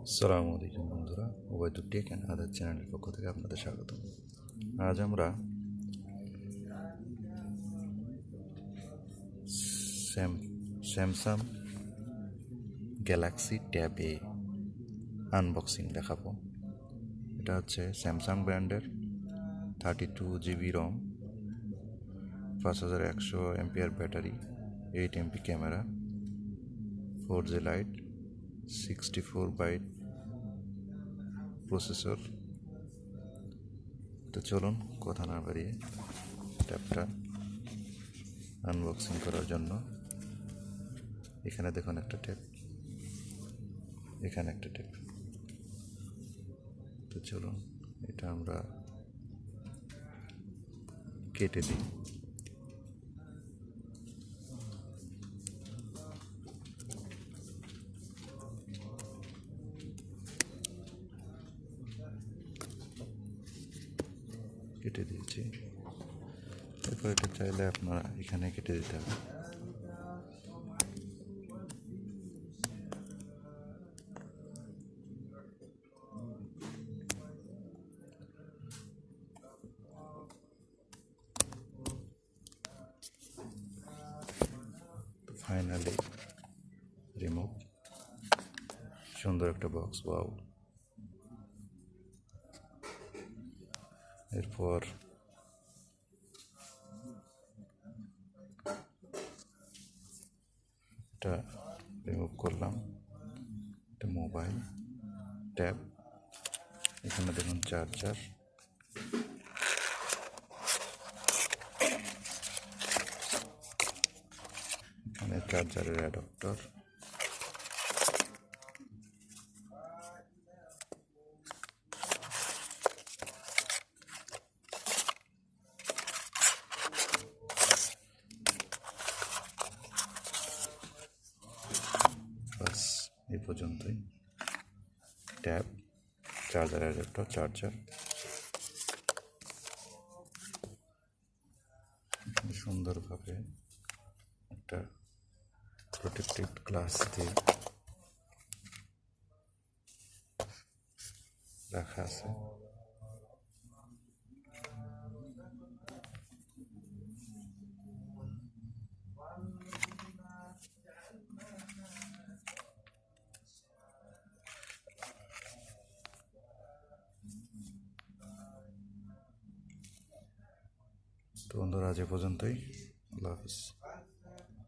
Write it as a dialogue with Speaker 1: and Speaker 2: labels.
Speaker 1: আসসালামু আলাইকুম বন্ধুরা, ওবায়দুর টেক অ্যান্ড আদার চ্যানেলের পক্ষ থেকে আপনাদের স্বাগত। আজ আমরা Samsung Galaxy tab A unboxing দেখাবো। এটা হচ্ছে স্যামসাং ব্র্যান্ডের 32 GB রম, 5100 এমপিআর battery, 8 MP camera, 4G lite, 64 byte processor. তো চলুন কথা না বাড়িয়ে ট্যাবটা আনবক্সিং করার জন্য এখানে দেখুন একটা ট্যাব, এখানে একটা ট্যাব। তো চলুন এটা আমরা কেটে দিই। কেটে দিয়েছি। এরপর এটা চাইলে আপনারা এখানে কেটে দিতে হবে। Finally remove. সুন্দর একটা বক্স, ওয়াও। এরপর এটা রিমুভ করলাম। এটা মোবাইল ট্যাব, এখানে দেখুন চার্জার, এখানে চার্জারের অ্যাডাপ্টার, বাস এই পর্যন্তই। Tab, charger adapter, charger. সুন্দরভাবে একটা প্রোটেক্টেড গ্লাস দিয়ে রাখা আছে। তো বন্ধুরা, আজ এ পর্যন্তই। আল্লাহ হাফিজ।